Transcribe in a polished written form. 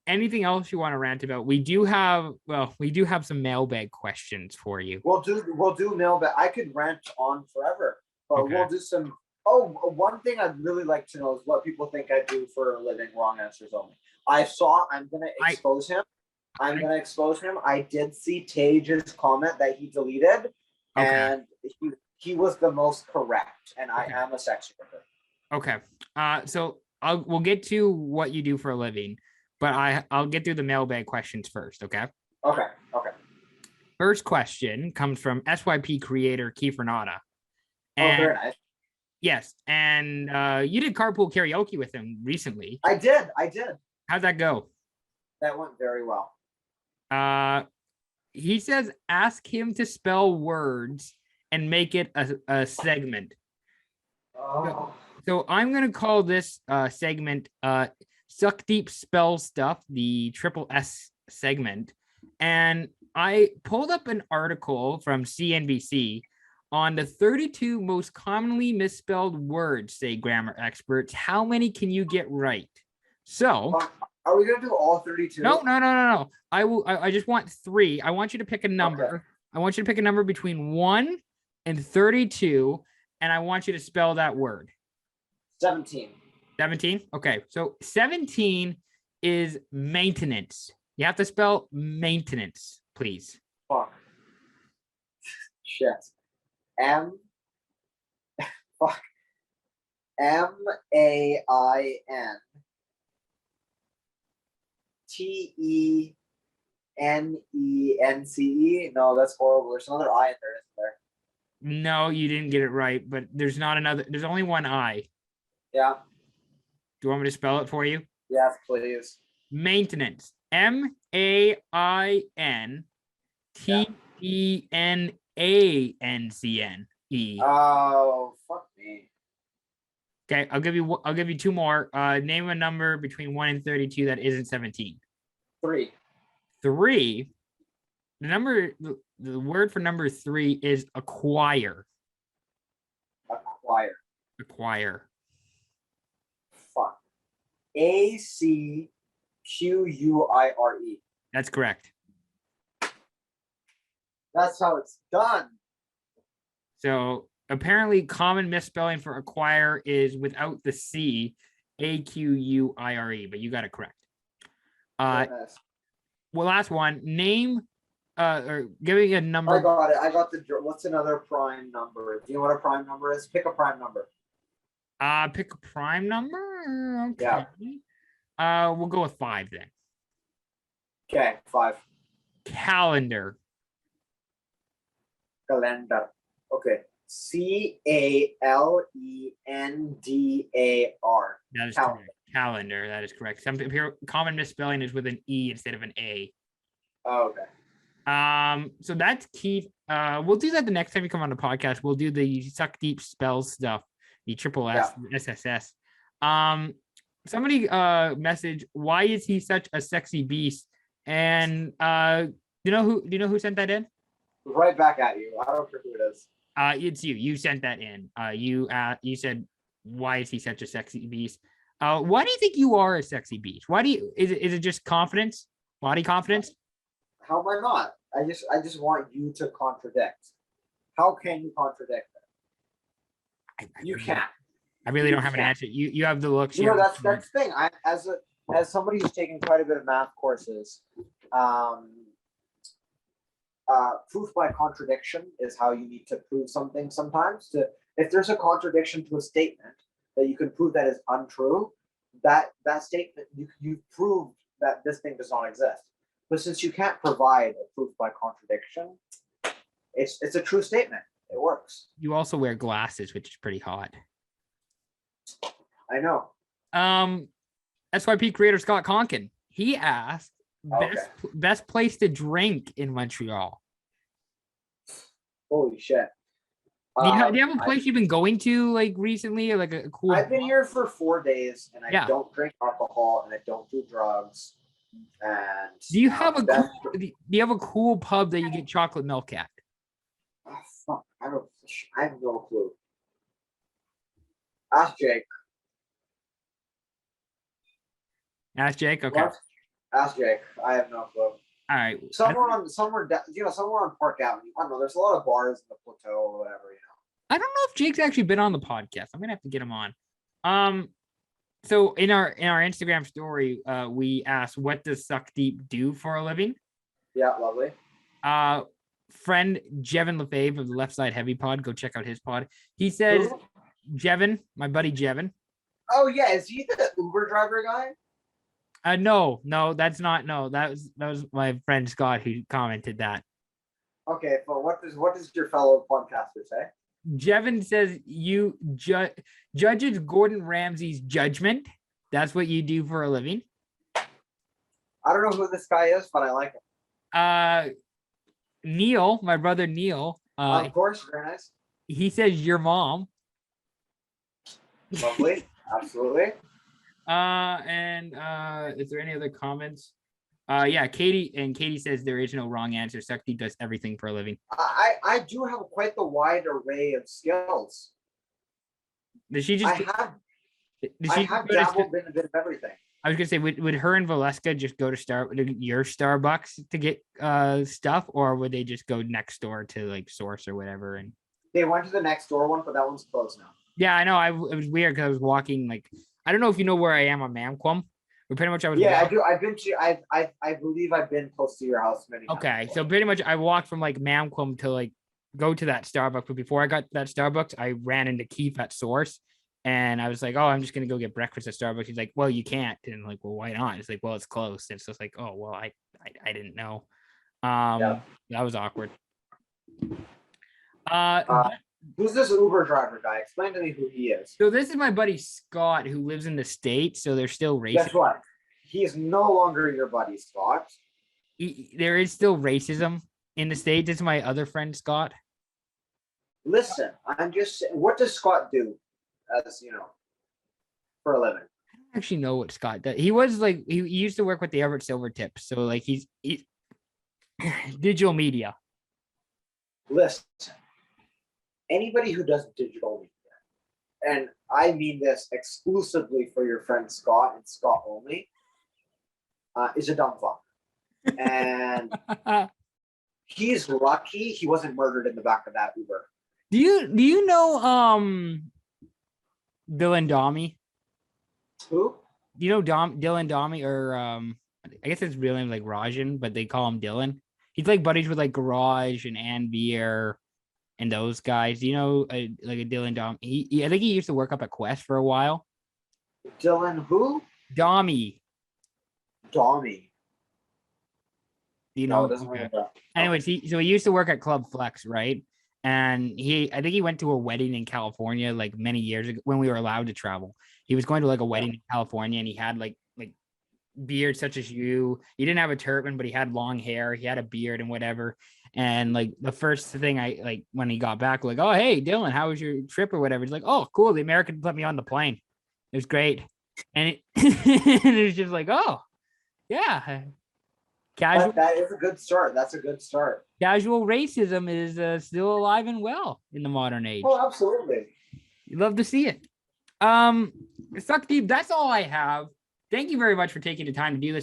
Anything else you want to rant about? We do have some mailbag questions for you. We'll do mailbag. I could rant on forever, but Okay. we'll do some. Oh, one thing I'd really like to know is what people think I do for a living. Wrong answers only. I'm gonna expose him. I did see Tage's comment that he deleted, and he was the most correct, and I am a sex worker. Okay. So we'll get to what you do for a living, but I'll get through the mailbag questions first, okay? Okay. First question comes from SYP Creator Ian Oh, very nice. Yes, and you did carpool karaoke with him recently. I did. How'd that go? That went very well. He says ask him to spell words and make it a segment. Oh. So I'm gonna call this segment Sukhdeep Spells Stuff, the triple S segment. And I pulled up an article from CNBC on the 32 most commonly misspelled words, say grammar experts. How many can you get right? So are we gonna do all 32? No. I just want 3. I want you to pick a number. Okay. I want you to pick a number between 1 and 32, and I want you to spell that word. 17. 17? Okay. So 17 is maintenance. You have to spell maintenance, please. Fuck. Shit. Fuck. MAIN TENENCE. No, that's horrible. There's another I in there, isn't there? No, you didn't get it right, but there's not another. There's only one I. Yeah. Do you want me to spell it for you? Yes, please. Maintenance. MAINTENANCNE. Oh, fuck me. Okay, I'll give you 2 more. Name a number between 1 and 32 that isn't 17. 3. 3. The word for number 3 is acquire. Acquire. Fuck. ACQUIRE. That's correct. That's how it's done. So apparently common misspelling for acquire is without the C, AQUIRE, but you got it correct. Yes. Well, last one. Name or giving a number. I got it. I got what's another prime number? Do you know what a prime number is? Pick a prime number. Pick a prime number. Okay. Yeah. We'll go with 5 then. Okay, 5. Calendar. Okay. CALENDAR. That is correct. Calendar. That is correct. Some common misspelling is with an E instead of an A. Oh, okay. So that's Keith. We'll do that the next time you come on the podcast. We'll do the Sukhdeep Spells Stuff, the triple S, SSS. Somebody message, why is he such a sexy beast? And do you know who sent that in? Right back at you. I don't care who it is. It's you. You sent that in. You said, why is he such a sexy beast? Why do you think you are a sexy beast? Why do you? Is it just confidence? Body confidence? How am I not? I just want you to contradict. How can you contradict that? You can't. I really don't have an answer. You have the looks. You know, that's the thing. As somebody who's taken quite a bit of math courses, proof by contradiction is how you need to prove something sometimes. If there's a contradiction to a statement that you can prove that is untrue, that statement, you proved that this thing does not exist. But since you can't provide a proof by contradiction, it's a true statement. It works. You also wear glasses, which is pretty hot. I know. SYP creator Scott Conkin. He asked best place to drink in Montreal. Holy shit. Do you have a place you've been going to like recently, or like a cool? I've been here for 4 days, and I don't drink alcohol, and I don't do drugs. And do you have a cool pub that you get chocolate milk at? Oh, fuck. I have no clue. Ask Jake. Ask Jake. Okay. Ask Jake. I have no clue. All right. Somewhere on Park Avenue. I don't know. There's a lot of bars in the plateau or whatever. I don't know if Jake's actually been on the podcast. I'm gonna have to get him on. So in our Instagram story, we asked, what does Sukhdeep do for a living? Yeah, lovely. Friend Jevin Lefebvre of the Left Side Heavy Pod, go check out his pod. He says, Who? Jevin, my buddy Jevin. Oh yeah, is he the Uber driver guy? No, that's not. No, that was my friend Scott who commented that. Okay, but what does your fellow podcaster say? Jevin says you judges Gordon Ramsay's judgment. That's what you do for a living. I don't know who this guy is, but I like him. Neil, my brother Neil. Of course, very nice. He says your mom. Lovely, absolutely. And is there any other comments? Yeah, Katie says there is no wrong answer. Sukhdeep does everything for a living. I do have quite the wide array of skills. Does she just? I have dabbled in a bit of everything. I was gonna say, would her and Valeska just go to your Starbucks to get stuff, or would they just go next door to like Source or whatever? And they went to the next door one, but that one's closed now. Yeah, I know. It was weird because I was walking like, I don't know if you know where I am on Mamquam, but pretty much I was. Yeah, walking. I do. I've been to. I believe I've been close to your house many times. Okay, so pretty much I walked from like Mamquam to like go to that Starbucks, but before I got to that Starbucks, I ran into Keith at Source. And I was like, oh, I'm just going to go get breakfast at Starbucks. He's like, well, you can't. And I'm like, well, why not? It's like, well, it's closed. And so it's like, oh, well, I didn't know. That was awkward. Who's this Uber driver guy? Explain to me who he is. So this is my buddy Scott, who lives in the States. So they're still racist. Guess what? He's no longer your buddy, Scott. There is still racism in the States. This is my other friend, Scott. Listen, I'm just saying, what does Scott do? As for a living. I don't actually know what Scott does. He was like, he used to work with the Everett Silvertips. So like he's digital media. Listen, anybody who does digital media, and I mean this exclusively for your friend Scott and Scott only, is a dumb fuck. And he's lucky he wasn't murdered in the back of that Uber. Do you know Dylan Domi? Who? Do you know Dylan Domi, or I guess his real name like Rajan, but they call him Dylan. He's like buddies with like Garage and Anvier and those guys. Do you know like a Dylan Domi? I think he used to work up at Quest for a while. Dylan who? Domi. Domi. Do you know? No, okay. Anyways, he used to work at Club Flex, right? And I think he went to a wedding in California like many years ago when we were allowed to travel. He was going to like a wedding in California, and he had like beard such as you. He didn't have a turban, but he had long hair. He had a beard and whatever. And like the first thing I like when he got back, like, oh hey Dylan, how was your trip or whatever? He's like, oh cool, the Americans put me on the plane. It was great, and it was just like, oh yeah. Casual. That is a good start. That's a good start. Casual racism is still alive and well in the modern age. Oh, absolutely. You love to see it. Sukhdeep, that's all I have. Thank you very much for taking the time to do this.